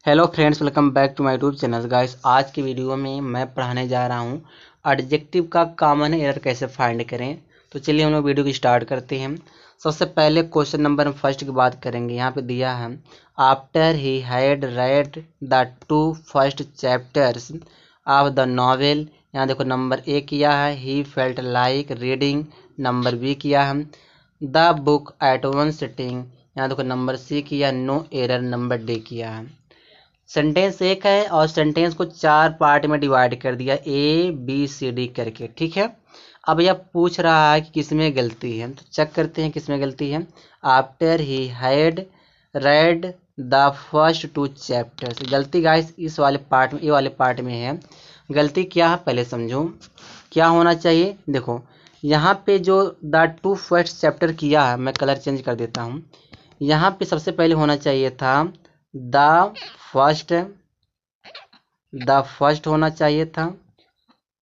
Hello friends, welcome back to my YouTube channel guys. आज की video में मैं पढ़ाने जा रहा हूँ एडजेक्टिव का कॉमन एरर कैसे फाइंड करें। तो चलिए हम लोग वीडियो की स्टार्ट करते हैं। सबसे पहले क्वेश्चन नंबर हम फर्स्ट की बात करेंगे। यहाँ पे दिया है after he had read the 2 first chapters of the novel. यहाँ देखो नंबर ए किया है, he felt like reading. Number B किया है the book at one sitting. यहाँ देखो नंबर सी किया, नो एरर। नंबर डी किया है। सेंटेंस एक है और सेंटेंस को 4 पार्ट में डिवाइड कर दिया, ए बी सी डी करके। ठीक है, अब यह पूछ रहा है कि किसमें गलती है, तो चेक करते हैं किसमें गलती है। After he had read the first 2 chapters, गलती गाइस इस वाले पार्ट में, ए वाले पार्ट में है। गलती क्या है पहले समझो। क्या होना चाहिए, देखो यहाँ पे जो द 2 फर्स्ट चैप्टर किया है, मैं कलर चेंज कर देता हूँ। यहाँ पे सबसे पहले होना चाहिए था द फर्स्ट, होना चाहिए था।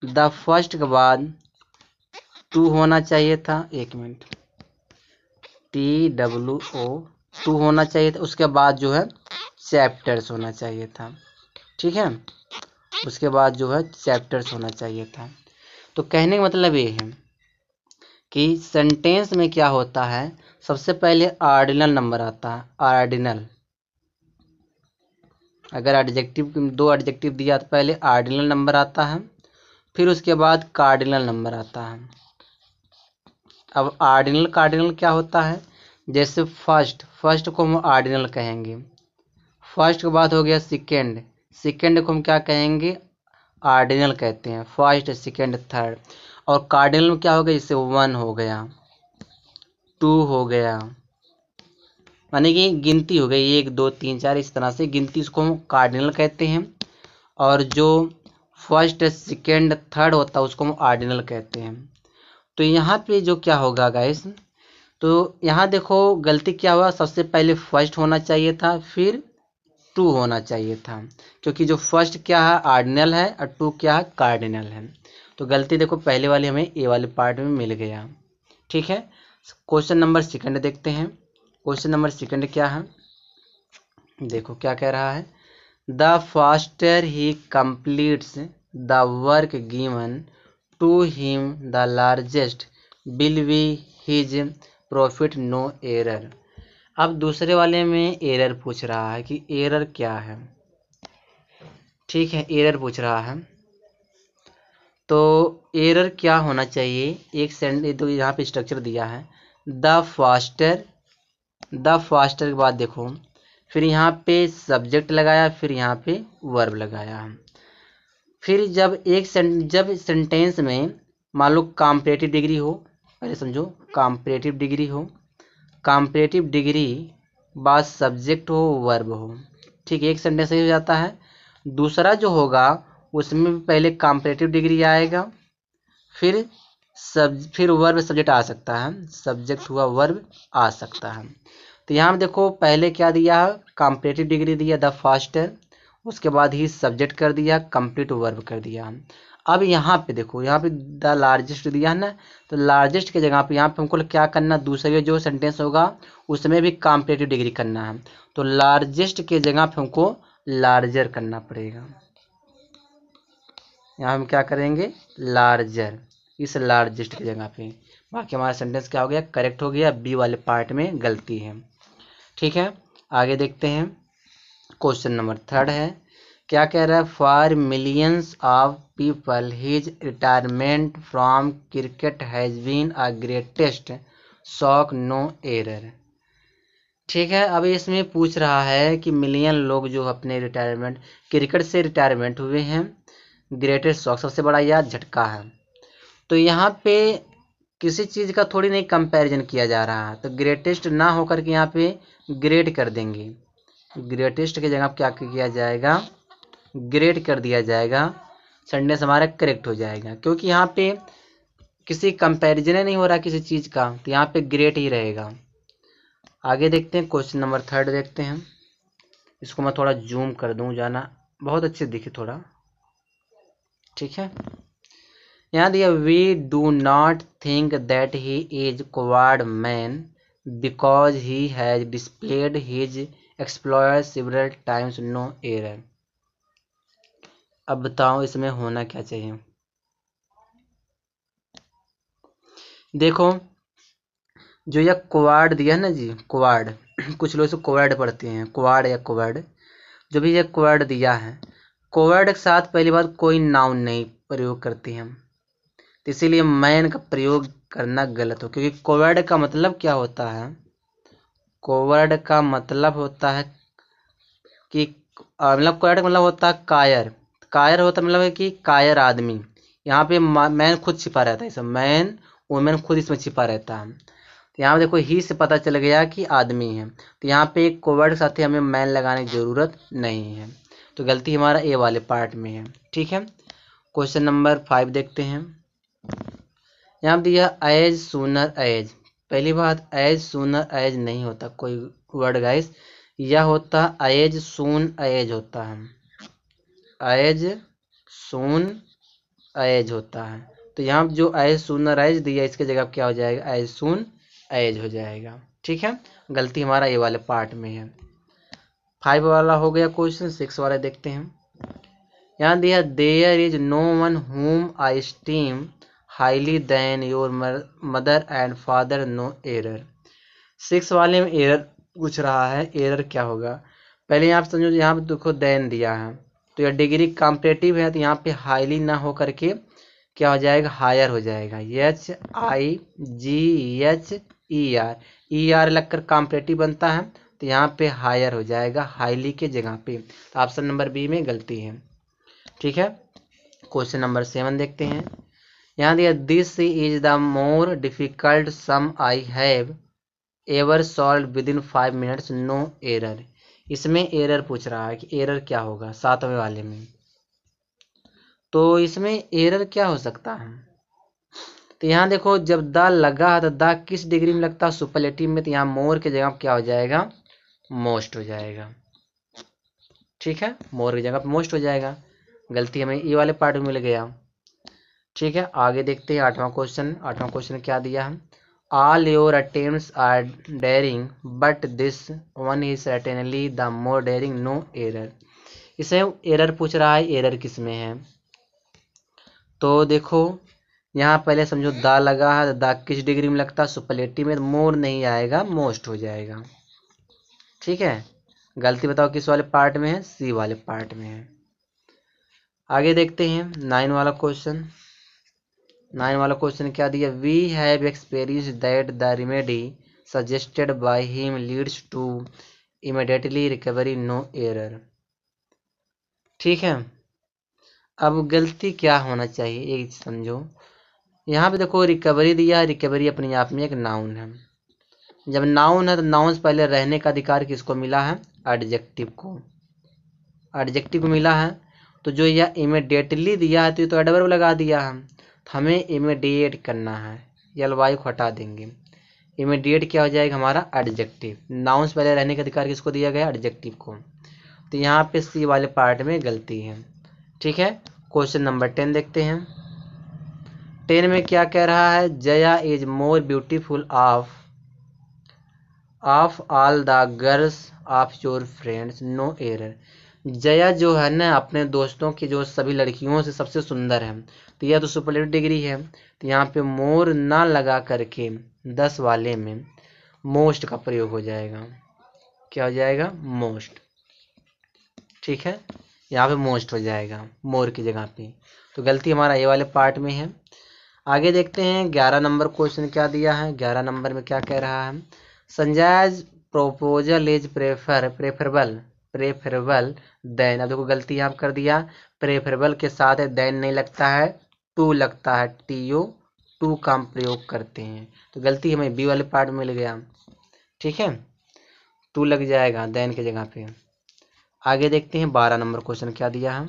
द फर्स्ट के बाद 2 होना चाहिए था। एक मिनट, TWO 2 होना चाहिए था। उसके बाद जो है चैप्टर्स होना चाहिए था। ठीक है, उसके बाद जो है चैप्टर्स होना चाहिए था। तो कहने का मतलब ये है कि सेंटेंस में क्या होता है, सबसे पहले ऑर्डिनल नंबर आता है। ऑर्डिनल, अगर एडजेक्टिव 2 एडजेक्टिव दिया तो पहले ऑर्डिनल नंबर आता है, फिर उसके बाद कार्डिनल नंबर आता है। अब ऑर्डिनल कार्डिनल क्या होता है, जैसे फर्स्ट को हम ऑर्डिनल कहेंगे। फर्स्ट के बाद हो गया सेकेंड, सेकेंड को हम क्या कहेंगे, ऑर्डिनल कहते हैं। First second third. और कार्डिनल में क्या हो गया, जैसे 1 हो गया, 2 हो गया, माने कि गिनती हो गई 1 2 3 4, इस तरह से गिनती, इसको हम कार्डिनल कहते हैं। और जो फर्स्ट सेकेंड थर्ड होता है उसको हम ऑर्डिनल कहते हैं। तो यहाँ पे जो क्या होगा गाइस, तो यहाँ देखो गलती क्या हुआ, सबसे पहले फर्स्ट होना चाहिए था, फिर 2 होना चाहिए था, क्योंकि जो फर्स्ट क्या है ऑर्डिनल है और 2 क्या है कार्डिनल है। तो गलती देखो पहले वाली हमें ए वाले पार्ट में मिल गया। ठीक है, क्वेश्चन नंबर सेकंड देखते हैं। क्वेश्चन नंबर सेकंड क्या है, देखो क्या कह रहा है। The faster he completes the work given to him the largest will be his profit, no error. अब दूसरे वाले में एरर पूछ रहा है कि एरर क्या है। ठीक है, एरर पूछ रहा है, तो एरर क्या होना चाहिए। एक सेंटेंस तो यहाँ पे स्ट्रक्चर दिया है, द फास्टर, द फास्टर के बाद देखो फिर यहाँ पे सब्जेक्ट लगाया, फिर यहाँ पे वर्ब लगाया। फिर जब सेंटेंस में मान लो कॉम्परेटिव डिग्री हो, पहले समझो कॉम्परेटिव डिग्री हो, कॉम्परेटिव डिग्री बाद सब्जेक्ट हो वर्ब हो। ठीक है, एक सेंटेंस सही हो जाता है। दूसरा जो होगा उसमें भी पहले कॉम्परेटिव डिग्री आएगा, फिर वर्ब सब्जेक्ट आ सकता है, सब्जेक्ट हुआ वर्ब आ सकता है। तो यहाँ देखो पहले क्या दिया है, कॉम्परेटिव डिग्री दिया द फास्टर, उसके बाद ही सब्जेक्ट कर दिया, कंप्लीट वर्ब कर दिया। अब यहाँ पे देखो, यहाँ पे द लार्जेस्ट दिया है ना, तो लार्जेस्ट की जगह पे यहाँ पे हमको क्या करना, दूसरे जो सेंटेंस होगा उसमें भी कॉम्परेटिव डिग्री करना है। तो लार्जेस्ट के जगह पे हमको लार्जर करना पड़ेगा। यहाँ हम क्या करेंगे, लार्जर, इस लार्जेस्ट की जगह पे। बाकी हमारा सेंटेंस क्या हो गया, करेक्ट हो गया। बी वाले पार्ट में गलती है। ठीक है, आगे देखते हैं। क्वेश्चन नंबर थर्ड है, क्या कह रहा है, for millions of people his retirement from cricket has been a greatest shock, no error. ठीक है, अब इसमें पूछ रहा है कि मिलियन लोग जो अपने रिटायरमेंट, क्रिकेट से रिटायरमेंट हुए हैं, ग्रेटेस्ट शॉक सबसे बड़ा यह झटका है। तो यहाँ पे किसी चीज़ का थोड़ी नहीं कंपैरिजन किया जा रहा है, तो ग्रेटेस्ट ना होकर के यहाँ पे ग्रेट कर देंगे। ग्रेटेस्ट की जगह क्या किया जाएगा, ग्रेट कर दिया जाएगा। सेंटेंस हमारा करेक्ट हो जाएगा, क्योंकि यहाँ पे किसी कंपैरिजन नहीं हो रहा किसी चीज़ का, तो यहाँ पे ग्रेट ही रहेगा। आगे देखते हैं, क्वेश्चन नंबर थर्ड देखते हैं। इसको मैं थोड़ा जूम कर दूं, जाना बहुत अच्छे दिखे थोड़ा। ठीक है, यहाँ दिया we do not think that he is coward man because he has displayed his explore several times, no error. अब बताओ इसमें होना क्या चाहिए। देखो जो यह क्वाड दिया है ना जी, क्वाड कुछ लोग इसे क्वाड पढ़ते हैं, क्वाड या क्वाड, जो भी ये क्वाड दिया है, क्वाड के साथ पहली बात कोई नाउन नहीं प्रयोग करते हैं हम, तो इसीलिए मैन का प्रयोग करना गलत हो, क्योंकि क्वाड का मतलब क्या होता है, क्वाड का मतलब होता है कि मतलब क्वाड का मतलब होता है कायर, कायर होता मतलब है कि कायर आदमी। यहाँ पे मैन खुद छिपा रहता है, इसमें मैन वुमेन खुद इसमें छिपा रहता है। तो यहाँ पे देखो ही से पता चल गया कि आदमी है, तो यहाँ पे एक कोवर्ड के साथ ही हमें मैन लगाने की जरूरत नहीं है, तो गलती हमारा ए वाले पार्ट में है। ठीक है, क्वेश्चन नंबर 5 देखते हैं। यहाँ पे दिया एज सूनर एज, पहली बात एज सूनर एज नहीं होता कोई वर्ड गाइस, यह होता एज सून एज होता है, एज सून एज होता है। तो यहाँ जो एज सूनर एज दिया इसके जगह क्या हो जाएगा, एज सून एज हो जाएगा। ठीक है, गलती हमारा ए वाले पार्ट में है। 5 वाला हो गया क्वेश्चन, 6 वाला देखते हैं। यहाँ दिया there is no one whom I esteem highly than your mother and father, no error. 6 वाले में एरर पूछ रहा है, एरर क्या होगा। पहले यहाँ पे समझो, यहाँ पे देखो देन दिया है, तो यह डिग्री कॉम्पिटेटिव है, तो यहाँ पे हाईली ना हो करके क्या हो जाएगा, हायर हो जाएगा, HIGHER लगकर कॉम्पिटेटिव बनता है, तो यहाँ पे हायर हो जाएगा हाईली के जगह पे, तो ऑप्शन नंबर बी में गलती है। ठीक है, क्वेश्चन नंबर 7 देखते हैं। यहाँ दिया this is the more difficult sum I have ever solved within 5 minutes, no error. इसमें एरर पूछ रहा है कि एरर क्या होगा 7वें वाले में, तो इसमें एरर क्या हो सकता है। तो यहाँ देखो जब द लगा है तो द किस डिग्री में लगता है, सुपरलेटिव में, तो यहाँ मोर की जगह क्या हो जाएगा, मोस्ट हो जाएगा। ठीक है, मोर की जगह मोस्ट हो जाएगा, गलती हमें ई वाले पार्ट में मिल गया। ठीक है, आगे देखते हैं 8वां क्वेश्चन। 8वां क्वेश्चन क्या दिया है, all your attempts are daring but this one is certainly the more daring, no error. इसे एरर पूछ रहा है, एरर किस में है। तो देखो यहाँ पहले समझो दा लगा है, तो दा किस डिग्री में लगता है, सुपरलेटिव में, तो मोर नहीं आएगा, मोस्ट हो जाएगा। ठीक है, गलती बताओ किस वाले पार्ट में है, सी वाले पार्ट में है। आगे देखते हैं 9 वाला क्वेश्चन। 9 वाला क्वेश्चन क्या दिया, we have experience that the remedy suggested by him leads to immediately recovery, no error. ठीक है, अब गलती क्या होना चाहिए एक समझो। यहाँ पे देखो रिकवरी दिया है, रिकवरी अपने आप में एक नाउन है, जब नाउन है तो नाउन से पहले रहने का अधिकार किसको मिला है, एडजेक्टिव को, एडजेक्टिव को मिला है। तो जो यह इमीडिएटली दिया है तो एडवर्ब लगा दिया है, तो हमें इमीडिएट करना है, एलवाई को हटा देंगे, इमीडिएट क्या हो जाएगा हमारा एडजेक्टिव, नाउन से पहले रहने का अधिकार किसको दिया गया, एडजेक्टिव को, तो यहाँ पे सी वाले पार्ट में गलती है। ठीक है, क्वेश्चन नंबर 10 देखते हैं। 10 में क्या कह रहा है, Jaya is more beautiful of all the girls of your friends, no error. Jaya जो है ना अपने दोस्तों की जो सभी लड़कियों से सबसे सुंदर है, तो यह तो सुपरलेटिव डिग्री है, तो यहाँ पे मोर ना लगा करके 10 वाले में मोस्ट का प्रयोग हो जाएगा, क्या हो जाएगा, मोस्ट। ठीक है, यहाँ पे मोस्ट हो जाएगा मोर की जगह पे, तो गलती हमारा ये वाले पार्ट में है। आगे देखते हैं 11 नंबर क्वेश्चन क्या दिया है। 11 नंबर में क्या कह रहा है, Sanjay's proposal is preferable then. अब देखो गलती यहाँ कर दिया, प्रेफरेबल के साथ देन नहीं लगता है, टू लगता है, टीओ, टू का हम प्रयोग करते हैं, तो गलती हमें बी वाले पार्ट में मिल गया। ठीक है, टू लग जाएगा देन के जगह पे। आगे देखते हैं 12 नंबर क्वेश्चन क्या दिया है।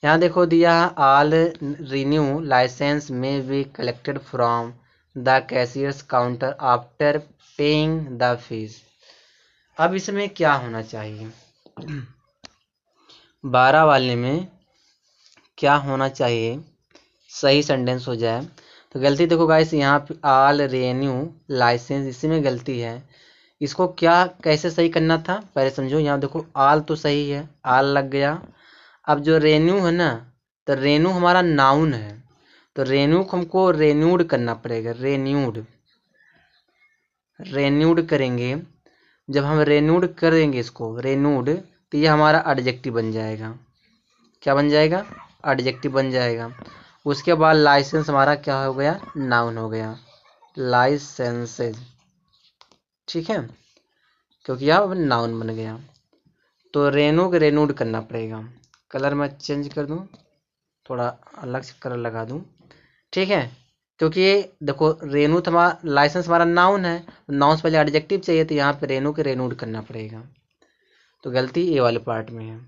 यहाँ देखो दिया ऑल रिन्यू लाइसेंस में be collected from the cashiers counter after paying the fees. अब इसमें क्या होना चाहिए, 12 वाले में क्या होना चाहिए, सही सेंटेंस हो जाए। तो गलती देखो गाइस यहाँ पे ऑल रेन्यू लाइसेंस, इसी में गलती है, इसको क्या कैसे सही करना था पहले समझो। यहाँ देखो आल तो सही है, आल लग गया। अब जो रेन्यू है ना, तो रेन्यू हमारा नाउन है, तो रेन्यू को हमको रेन्यूड करना पड़ेगा। रेन्यूड, रेन्यूड करेंगे। जब हम रेन्यूड करेंगे इसको रेन्यूड, तो ये हमारा एडजेक्टिव बन जाएगा। क्या बन जाएगा? एडजेक्टिव बन जाएगा। उसके बाद लाइसेंस हमारा क्या हो गया? नाउन हो गया, लाइसेंसेज। ठीक है, क्योंकि यह नाउन बन गया। तो रेनू के रेनूड करना पड़ेगा। कलर मैं चेंज कर दूं, थोड़ा अलग से कलर लगा दूं। ठीक है, क्योंकि ये देखो रेनू तो हमारा लाइसेंस हमारा नाउन है, नाउन से पहले एडजेक्टिव चाहिए, तो यहाँ पे रेनू के रेनूड करना पड़ेगा। तो गलती ए वाले पार्ट में है।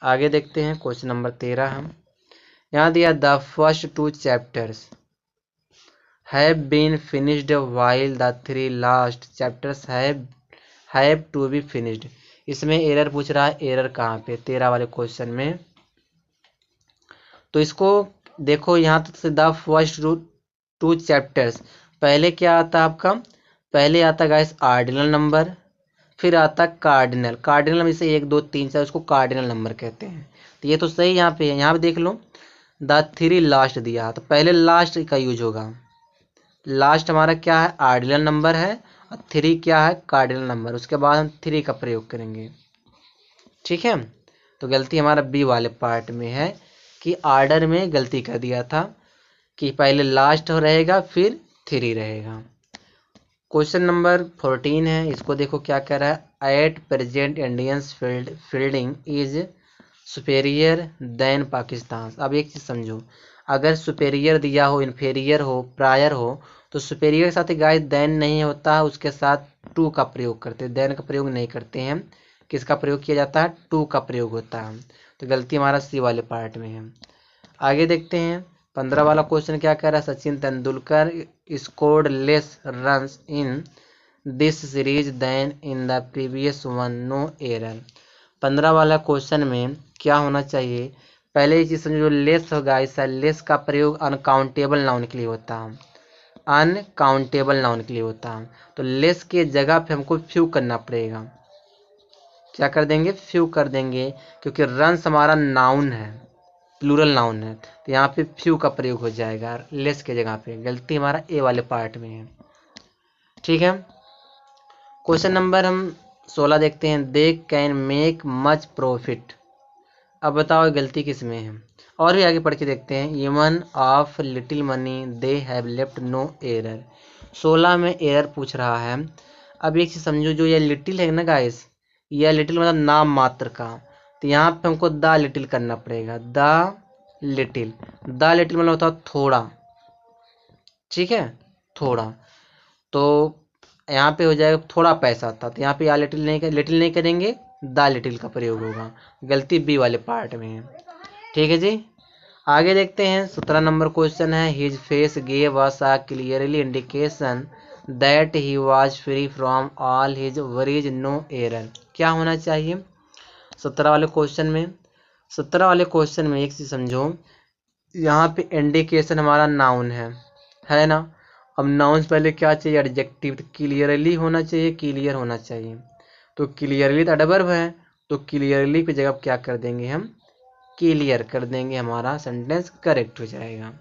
आगे देखते हैं क्वेश्चन नंबर 13। हम यहाँ दिया the first 2 chapters have been finished while the 3 last chapters have to be finished. इसमें एरर पूछ रहा है, एरर कहाँ पे? 13 वाले क्वेश्चन में। तो इसको देखो यहाँ तो द फर्स्ट 2 चैप्टर्स, पहले क्या आता है आपका? पहले आता गाइस ऑर्डिनल नंबर, फिर आता कार्डिनल। कार्डिनल में से 1 2 3 4, उसको कार्डिनल नंबर कहते हैं। तो ये तो सही यहाँ पे है। यहाँ पे देख लो द 3 लास्ट दिया, तो पहले लास्ट का यूज होगा। लास्ट हमारा क्या है? ऑर्डिनल नंबर है, और 3 क्या है? Cardinal number. उसके बाद हम 3 का प्रयोग करेंगे। ठीक है, तो गलती हमारा बी वाले पार्ट में है कि ऑर्डर में गलती कर दिया था कि पहले लास्ट रहेगा फिर 3 रहेगा। क्वेश्चन नंबर 14 है, इसको देखो क्या कह रहा है। At present Indians fielding is superior than Pakistan. अब एक चीज़ समझो, अगर सुपेरियर दिया हो, इन्फेरियर हो, प्रायर हो, तो सुपेरियर के साथ गाइस देन नहीं होता है, उसके साथ टू का प्रयोग करते हैं। देन का प्रयोग नहीं करते हैं। किसका प्रयोग किया जाता है? टू का प्रयोग होता है। तो गलती हमारा सी वाले पार्ट में है। आगे देखते हैं 15 वाला क्वेश्चन क्या कह रहा है। Sachin Tendulkar scored less runs in this series than in the previous one, no error. 15 वाला क्वेश्चन में क्या होना चाहिए? पहले ये चीज समझो, लेस होगा, ऐसा लेस का प्रयोग अनकाउंटेबल नाउन के लिए होता है। अनकाउंटेबल नाउन के लिए होता है। तो लेस के जगह पे हमको फ्यू करना पड़ेगा। क्या कर देंगे? फ्यू कर देंगे, क्योंकि रन्स हमारा नाउन है, प्लूरल नाउन है, तो यहाँ पे फ्यू का प्रयोग हो जाएगा लेस के जगह पे। गलती हमारा ए वाले पार्ट में है। ठीक है, क्वेश्चन नंबर हम 16 देखते हैं। They can make much profit. अब बताओ गलती किस में है? और भी आगे पढ़ के देखते हैं। Even of little money they have left no error. 16 में एरर पूछ रहा है। अब एक चीज समझो, जो ये लिटिल है ना गाइस, यह लिटिल मतलब नाम मात्र का, तो यहाँ पे हमको द लिटिल करना पड़ेगा। द लिटिल, द लिटिल मतलब होता है थोड़ा। ठीक है, थोड़ा। तो यहाँ पे हो जाएगा थोड़ा पैसा था, तो यहाँ पे या लिटिल नहीं करेंगे, द लिटिल का प्रयोग होगा। गलती बी वाले पार्ट में है। ठीक है जी, आगे देखते हैं 17 नंबर क्वेश्चन है। His face gave us a clearly indication that he was free from all his worries, no error. क्या होना चाहिए 17 वाले क्वेश्चन में? 17 वाले क्वेश्चन में एक चीज समझो, यहाँ पे इंडिकेशन हमारा नाउन है ना। अब नाउन से पहले क्या चाहिए? एडजेक्टिव। तो क्लियरली होना चाहिए, क्लियर होना चाहिए। तो क्लियरली तो एडवर्ब है, तो क्लियरली की जगह क्या कर देंगे? हम क्लियर कर देंगे, हमारा सेंटेंस करेक्ट हो जाएगा।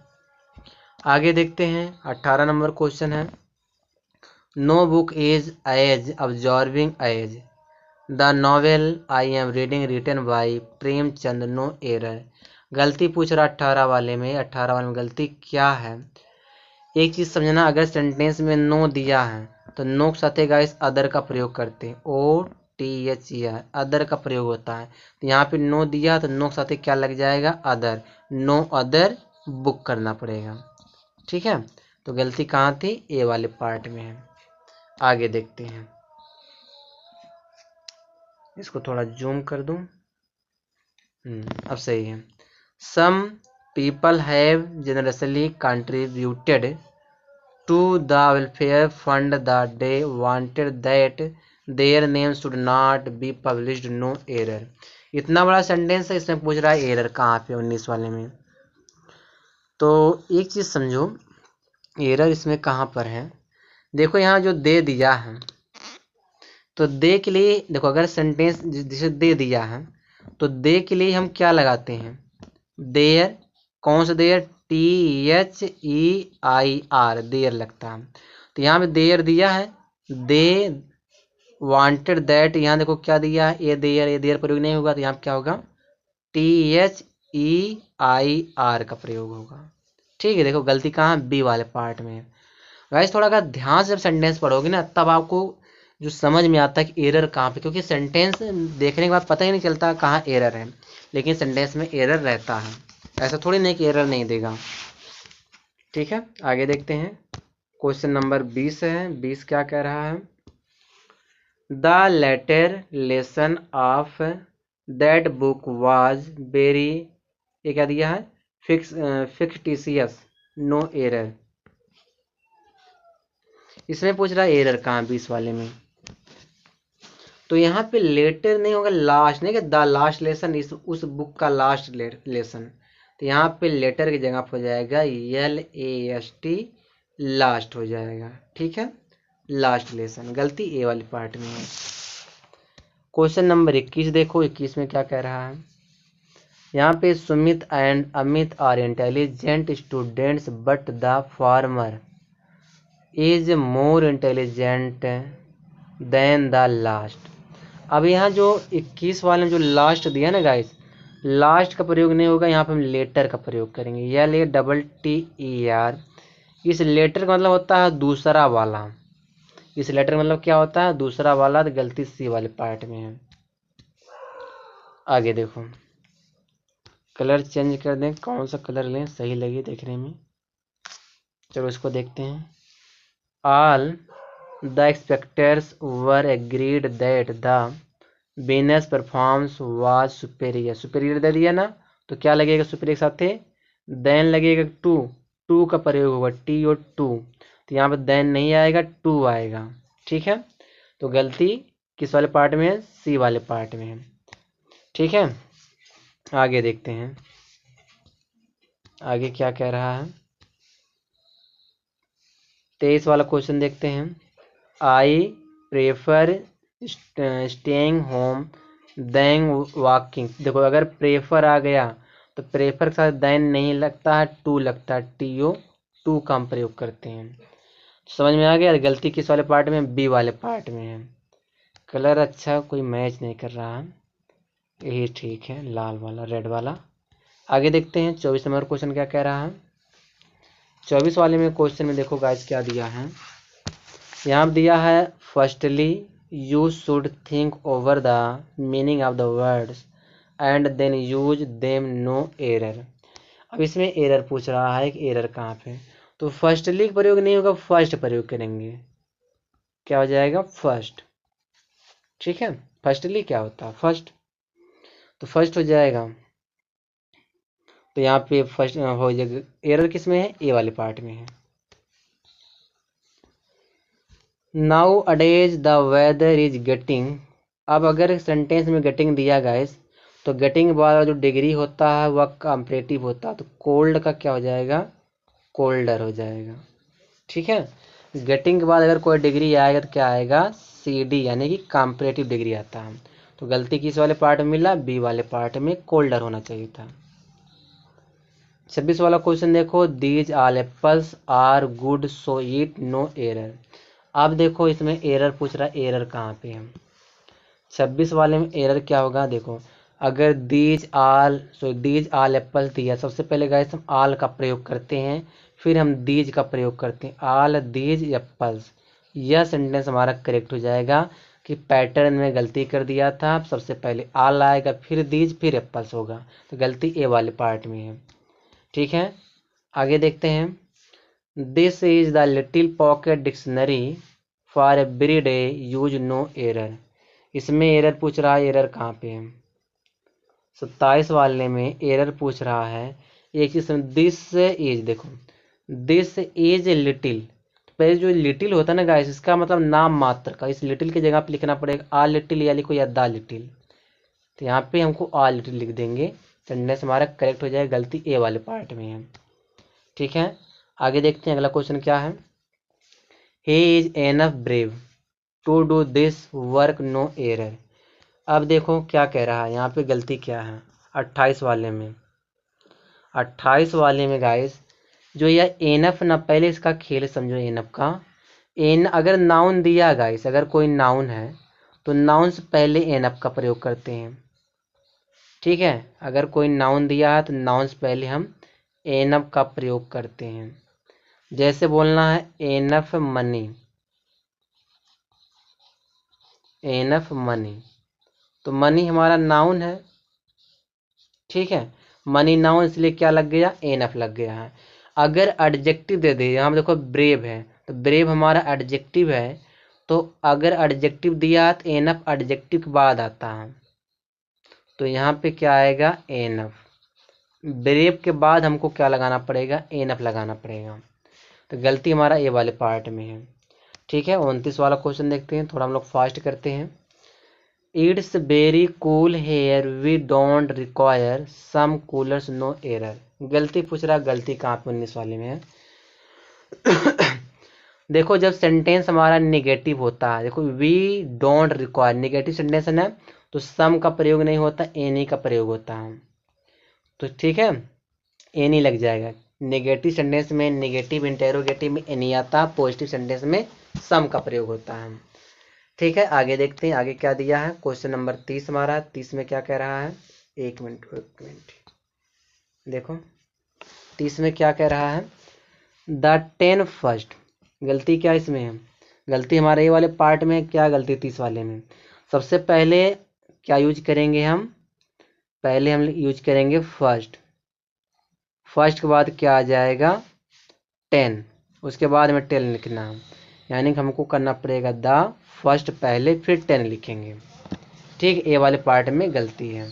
आगे देखते हैं 18 नंबर क्वेश्चन है। No book is as absorbing as the novel I am reading written by Premchand, no error. गलती पूछ रहा 18 वाले में। 18 वाले में गलती क्या है? एक चीज समझना, अगर सेंटेंस में नो दिया है तो नो के साथ गाइस अदर का प्रयोग करते हैं। OTHER, अदर का प्रयोग होता है। तो यहाँ पे नो दिया तो नो के साथ क्या लग जाएगा? अदर। नो अदर बुक करना पड़ेगा। ठीक है, तो गलती कहाँ थी? ए वाले पार्ट में है। आगे देखते हैं, इसको थोड़ा जूम कर दूं। अब सही है। Some people have generously contributed to the welfare fund they wanted that their name should not be published, no error. इतना बड़ा सेंटेंस है, इसमें पूछ रहा है एरर कहाँ पे 19 वाले में। तो एक चीज समझो, एरर इसमें कहाँ पर है? देखो यहाँ जो दे दिया है, तो दे के लिए देखो, अगर सेंटेंस जिसे दे दिया है तो दे के लिए हम क्या लगाते हैं, देयर। कौन सा देयर, THEIR, देयर लगता है। तो यहाँ पे देयर दिया है, दे वांटेड दैट, यहाँ देखो क्या दिया है, ए देयर प्रयोग नहीं होगा, तो यहाँ पे क्या होगा, THEIR का प्रयोग होगा। ठीक है, देखो गलती कहाँ, बी वाले पार्ट में है। गाइस थोड़ा अगर ध्यान से जब सेंटेंस पढ़ोगे ना, तब आपको जो समझ में आता है कि एरर कहाँ पे, क्योंकि सेंटेंस देखने के बाद पता ही नहीं चलता कहाँ एरर है, लेकिन सेंटेंस में एरर रहता है, ऐसा थोड़ी नहीं कि एरर नहीं देगा। ठीक है, आगे देखते हैं। क्वेश्चन नंबर 20 है। 20 क्या कह रहा है, the latter lesson of that book was very, ये क्या दिया है, फिक्टिशियस, नो एरर। इसमें पूछ रहा है एरर कहाँ, 20 वाले में। तो यहाँ पे लेटर नहीं होगा, लास्ट नहीं, कि द लास्ट लेसन, इस उस बुक का लास्ट लेसन। तो यहाँ पे लेटर की जगह हो जाएगा LAST, लास्ट हो जाएगा। ठीक है, लास्ट लेसन, गलती ए वाली पार्ट में है। क्वेश्चन नंबर 21 देखो, 21 में क्या कह रहा है, यहाँ पे Sumit and Amit are intelligent students but the former is more intelligent than the last. अब यहाँ जो 21 वाले में जो लास्ट दिया ना गाइस, लास्ट का प्रयोग नहीं होगा, यहाँ पे हम लेटर का प्रयोग करेंगे, LATTER। इस लेटर का मतलब होता है दूसरा वाला, इस लेटर का मतलब क्या होता है, दूसरा वाला। तो गलती सी वाले पार्ट में है। आगे देखो, कलर चेंज कर दें, कौन सा कलर लें सही लगे देखने में, चलो इसको देखते हैं। All the experts were agreed that the business performs was superior. Superior दे दिया ना, तो क्या लगेगा सुपेरियर के साथ, देन लगेगा टू, टू का प्रयोग होगा, TO2। तो यहाँ पर देन नहीं आएगा, टू आएगा। ठीक है, तो गलती किस वाले पार्ट में है, सी वाले पार्ट में है। ठीक है, आगे देखते हैं, आगे क्या कह रहा है। 23 वाला क्वेश्चन देखते हैं। I prefer staying home than walking. देखो अगर प्रेफर आ गया तो प्रेफर के साथ देन नहीं लगता है, टू लगता है, TO2 का हम प्रयोग करते हैं। समझ में आ गया, गलती किस वाले पार्ट में, बी वाले पार्ट में है। कलर अच्छा कोई मैच नहीं कर रहा है, यही ठीक है, लाल वाला, रेड वाला। आगे देखते हैं 24 नंबर क्वेश्चन क्या कह रहा है। 24 वाले में क्वेश्चन में देखो गाइस क्या दिया है, यहाँ दिया है firstly you should think over the meaning of the words and then use them, no error. अब इसमें एरर पूछ रहा है कि एरर कहाँ पे, तो फर्स्टली का प्रयोग नहीं होगा, फर्स्ट प्रयोग करेंगे, क्या हो जाएगा, फर्स्ट। ठीक है, फर्स्टली क्या होता है, फर्स्ट, तो फर्स्ट हो जाएगा। तो यहाँ पे फर्स्ट हो जाएगा, एरर किस में है, ए वाले पार्ट में है। नाउ अडेज द वेदर इज गेटिंग। अब अगर सेंटेंस में गेटिंग दिया गाइस, तो गेटिंग वाला जो डिग्री होता है वह कंपैरेटिव होता है, तो कोल्ड का क्या हो जाएगा, कोल्डर हो जाएगा। ठीक है, गेटिंग के बाद अगर कोई डिग्री आएगा तो क्या आएगा, CD, यानी कि कंपैरेटिव डिग्री आता है। तो गलती किस वाले पार्ट में मिला, बी वाले पार्ट में, कोल्डर होना चाहिए था। 26 वाला क्वेश्चन देखो, these all apples are good so eat, no error. अब देखो इसमें एरर पूछ रहा है, एरर कहाँ पे है। 26 वाले में एरर क्या होगा, देखो अगर दीज आल एप्पल दिया, सबसे पहले गाइस हम आल का प्रयोग करते हैं, फिर हम दीज का प्रयोग करते हैं, आल दीज एप्पल्स। यह सेंटेंस हमारा करेक्ट हो जाएगा कि पैटर्न में गलती कर दिया था, सबसे पहले आल आएगा, फिर दीज, फिर एप्पल्स होगा, तो गलती ए वाले पार्ट में है। ठीक है, आगे देखते हैं। This is the little pocket dictionary for every day use, no error. इसमें एरर पूछ रहा है, एरर कहाँ पे है, 27 वाले में एरर पूछ रहा है। एक चीज दिस इज, देखो दिस इज लिटिल, पहले जो लिटिल होता है ना गाइस, इसका मतलब नाम मात्र का, इस लिटिल की जगह पे लिखना पड़ेगा आ लिटिल, या लिखो या द लिटिल। तो यहाँ पे हमको आ लिटिल लिख देंगे, सेंटेंस हमारा करेक्ट हो जाएगा, गलती ए वाले पार्ट में है। ठीक है, आगे देखते हैं अगला क्वेश्चन क्या है। He is enough brave. To do this work no error. अब देखो क्या कह रहा है यहाँ पे, गलती क्या है 28 वाले में। 28 वाले में गाइस जो यह एनफ ना, पहले इसका खेल समझो एनफ का। एन अगर नाउन दिया गाइस, अगर कोई नाउन है तो नाउन से पहले एनफ का प्रयोग करते हैं। ठीक है, अगर कोई नाउन दिया है तो नाउन से पहले हम एनफ का प्रयोग करते हैं। जैसे बोलना है एनफ मनी, एनफ मनी, तो मनी हमारा नाउन है। ठीक है, मनी नाउन, इसलिए क्या लग गया, एनफ लग गया है। अगर एडजेक्टिव दे दे, यहाँ देखो ब्रेव है तो ब्रेव हमारा एडजेक्टिव है, तो अगर एडजेक्टिव दिया है तो एनफ एडजेक्टिव के बाद आता है, तो यहाँ पे क्या आएगा, एनफ। ब्रेव के बाद हमको क्या लगाना पड़ेगा, एनफ लगाना पड़ेगा। तो गलती हमारा ए वाले पार्ट में है। ठीक है, 29 वाला क्वेश्चन देखते हैं, थोड़ा हम लोग फास्ट करते हैं। It's very cool here we don't require some coolers no error. गलती पूछ रहा, गलती कहाँ पे 19 वाले में है। देखो जब सेंटेंस हमारा नेगेटिव होता है, देखो we don't require, negative sentence है ना, तो सम का प्रयोग नहीं होता, एनी का प्रयोग होता है। तो ठीक है, एनी लग जाएगा। नेगेटिव सेंटेंस में, नेगेटिव इंटेरोगेटिव में एनी आता, पॉजिटिव सेंटेंस में सम का प्रयोग होता है। ठीक है, आगे देखते हैं आगे क्या दिया है। क्वेश्चन नंबर 30 हमारा, 30 में क्या कह रहा है, एक मिनट देखो 30 में क्या कह रहा है, द 10 फर्स्ट। गलती क्या इसमें है, गलती हमारे ये वाले पार्ट में, क्या गलती 30 वाले में। सबसे पहले क्या यूज करेंगे हम, पहले हम यूज करेंगे फर्स्ट, फर्स्ट के बाद क्या आ जाएगा 10, उसके बाद में 10 लिखना है, यानी कि हमको करना पड़ेगा द फर्स्ट पहले फिर 10 लिखेंगे। ठीक, ए वाले पार्ट में गलती है।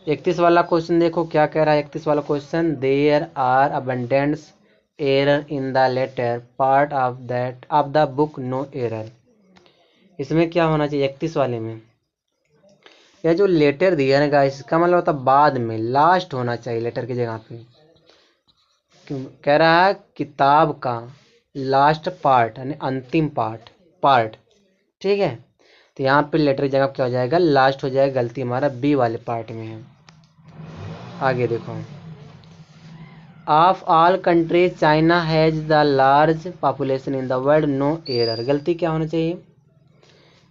31 वाला क्वेश्चन देखो क्या कह रहा है, 31 वाला question, there are abundance error in the latter part of that of the book no error. इसमें क्या होना चाहिए 31 वाले में, यह जो लेटर दिया है गाइस, इसका मतलब होता बाद में, लास्ट होना चाहिए लेटर की जगह पे। कह रहा है किताब का लास्ट पार्ट यानी अंतिम पार्ट। ठीक है, तो यहाँ पे लेटर की जगह क्या हो जाएगा, लास्ट हो जाएगा। गलती हमारा बी वाले पार्ट में है। आगे देखो, of all countries China has the large population in the world no error. गलती क्या होना चाहिए,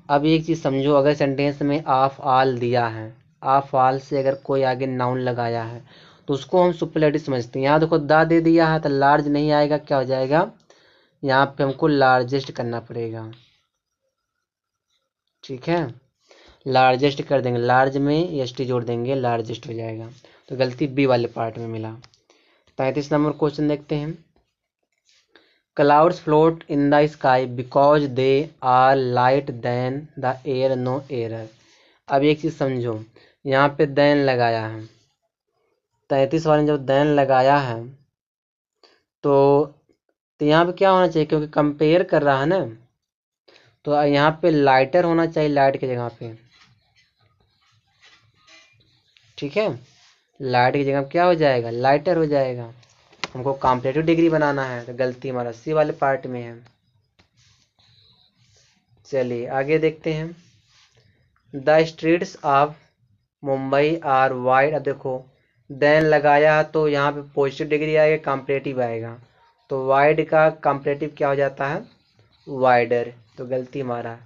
अब एक चीज समझो, अगर सेंटेंस में ऑफ ऑल दिया है, ऑफ ऑल से अगर कोई आगे नाउन लगाया है तो उसको हम सुपरलेटिव समझते हैं। यहाँ देखो द दे दिया है तो लार्ज नहीं आएगा, क्या हो जाएगा, यहाँ पे हमको लार्जेस्ट करना पड़ेगा। ठीक है, लार्जेस्ट कर देंगे, लार्ज में एस टी जोड़ देंगे, लार्जेस्ट हो जाएगा। तो गलती बी वाले पार्ट में मिला। 35 नंबर क्वेश्चन देखते हैं, clouds float in the sky because they are light than the air no error. अब एक चीज समझो, यहाँ पे देन लगाया है, 33 वाले ने जब देन लगाया है तो यहाँ पे क्या होना चाहिए, क्योंकि कंपेयर कर रहा है ना, तो यहाँ पे लाइटर होना चाहिए, लाइट की जगह पे। ठीक है, लाइट की जगह क्या हो जाएगा, लाइटर हो जाएगा। हमको कॉम्पिटेटिव डिग्री बनाना है, तो गलती हमारा सी वाले पार्ट में है। चलिए आगे देखते हैं, the streets of Mumbai are wide. अब देखो देन लगाया तो यहाँ पे पॉजिटिव डिग्री आएगा, कॉम्पिटेटिव आएगा, तो वाइड का कॉम्पिटेटिव क्या हो जाता है, वाइडर। तो गलती हमारा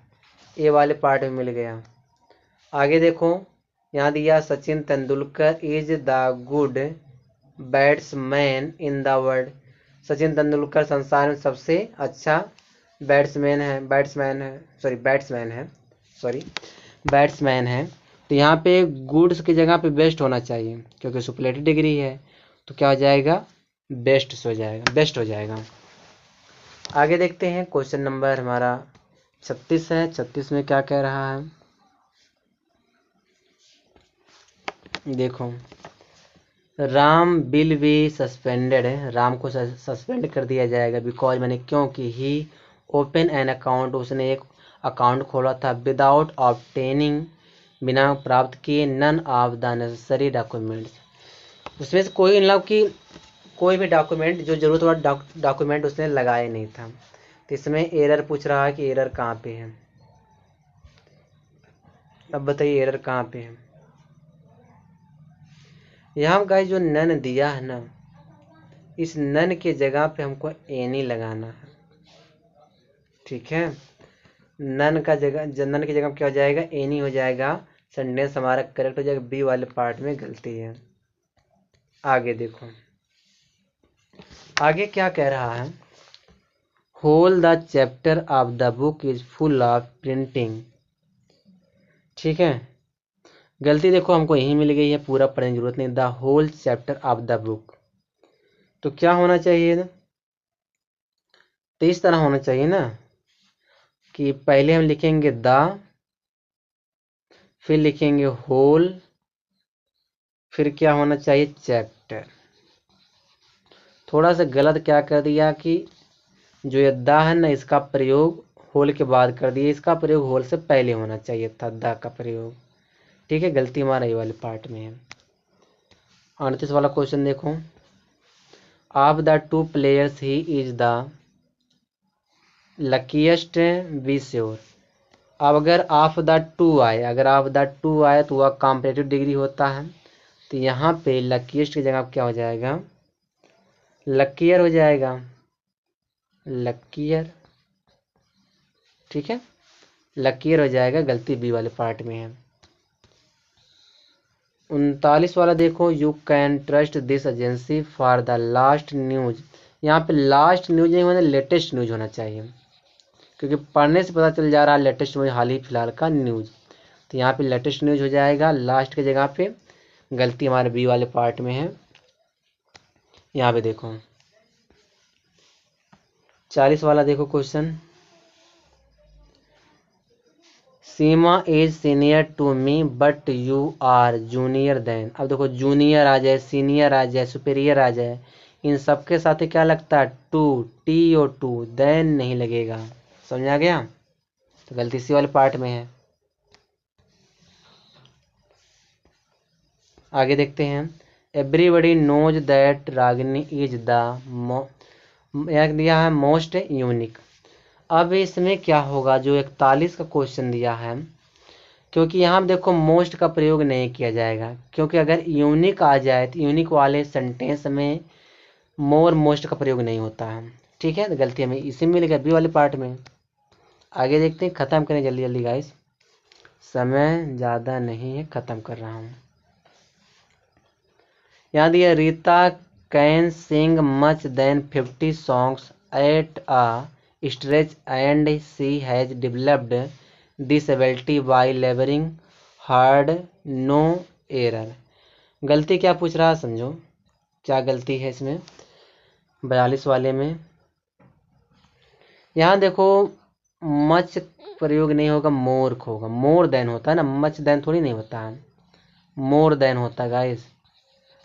ए वाले पार्ट में मिल गया। आगे देखो, यहाँ दिया Sachin Tendulkar is the good batsman in the world. Sachin Tendulkar संसार में सबसे अच्छा बैट्समैन है। तो यहाँ पे गुड्स की जगह पे बेस्ट होना चाहिए, क्योंकि सुपरलेटिव डिग्री है, तो क्या हो जाएगा, बेस्ट हो जाएगा। आगे देखते हैं, क्वेश्चन नंबर हमारा 36 है। 36 में क्या कह रहा है, देखो, राम विल बी सस्पेंडेड है, राम को सस्पेंड कर दिया जाएगा, बिकॉज मैंने क्योंकि ही ओपन एन अकाउंट, उसने एक अकाउंट खोला था, विदाउट ऑब्टेनिंग, बिना प्राप्त किए, none of the necessary documents. उसमें से कोई मतलब कि कोई भी डॉक्यूमेंट जो जरूरत वाला डॉक्यूमेंट उसने लगाया नहीं था। तो इसमें एरर पूछ रहा है कि एरर कहाँ पे है। अब बताइए एरर कहाँ पे है। यहाँ गाइस जो नन दिया है ना, इस नन के जगह पे हमको एनी लगाना है, ठीक है। नन की जगह क्या हो जाएगा, एनी हो जाएगा। सेंटेंस हमारा करेक्ट हो जाएगा। बी वाले पार्ट में गलती है। आगे देखो, आगे क्या कह रहा है, whole the chapter of the book is full of printing, ठीक है। गलती देखो हमको यही मिल गई है, पूरा पढ़ने की जरूरत नहीं। The whole chapter of the book, तो क्या होना चाहिए ना, तो इस तरह होना चाहिए ना कि पहले हम लिखेंगे द, फिर लिखेंगे होल, फिर क्या होना चाहिए चैप्टर। थोड़ा सा गलत क्या कर दिया कि जो ये द है ना, इसका प्रयोग होल के बाद कर दिया, इसका प्रयोग होल से पहले होना चाहिए था, द का प्रयोग, ठीक है। गलती हमारा ये वाले पार्ट में है। 38 वाला क्वेश्चन देखो, of the two players he is the luckiest be sure. अब अगर ऑफ द टू आए, अगर ऑफ द टू आए तो वह कॉम्पिटिटिव डिग्री होता है। तो यहाँ पे लकीएस्ट की जगह क्या हो जाएगा, लकीयर हो जाएगा, लकीयर, ठीक है, लकीयर हो जाएगा। गलती बी वाले पार्ट में है। 39 वाला देखो, you can trust this agency for the last news. यहाँ पे लास्ट न्यूज नहीं होना, लेटेस्ट न्यूज होना चाहिए, क्योंकि पढ़ने से पता चल जा रहा है लेटेस्ट न्यूज, हाल ही फिलहाल का न्यूज। तो यहाँ पे लेटेस्ट न्यूज हो जाएगा लास्ट की जगह पे। गलती हमारे बी वाले पार्ट में है। यहाँ पे देखो 40 वाला देखो question, Seema is senior to me but you are junior then. अब देखो जूनियर आ जाए, सीनियर आ जाए, सुपीरियर आ जाए, इन सबके साथ क्या लगता है, टू, टी और टू, देन नहीं लगेगा। समझ आ गया, तो गलती इसी वाले पार्ट में है। आगे देखते हैं, everybody knows that Ragini is the, दिया है मोस्ट यूनिक। अब इसमें क्या होगा, जो 41 का क्वेश्चन दिया है, क्योंकि यहाँ देखो मोस्ट का प्रयोग नहीं किया जाएगा, क्योंकि अगर यूनिक आ जाए तो यूनिक वाले सेंटेंस में मोर मोस्ट का प्रयोग नहीं होता है, ठीक है। तो गलती हमें इसी में मिलेगा, बी वाले पार्ट में। आगे देखते हैं, ख़त्म करें जल्दी जल्दी गाइस, समय ज़्यादा नहीं है, ख़त्म कर रहा हूँ। यहाँ दिया, Rita can sing much than 50 songs at a stretch and she has developed this ability by laboring hard, no error। गलती क्या पूछ रहा है समझो, क्या गलती है इसमें 42 वाले में। यहाँ देखो मच प्रयोग नहीं होगा, मोर होगा, मोर देन होता है ना, मच देन थोड़ी नहीं होता है, मोर देन होता है गाइस।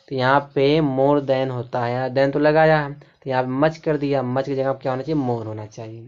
तो यहाँ पे मोर देन होता है, देन तो लगाया है, तो यहाँ पे मच कर दिया, मच की जगह क्या होना चाहिए, मोर होना चाहिए।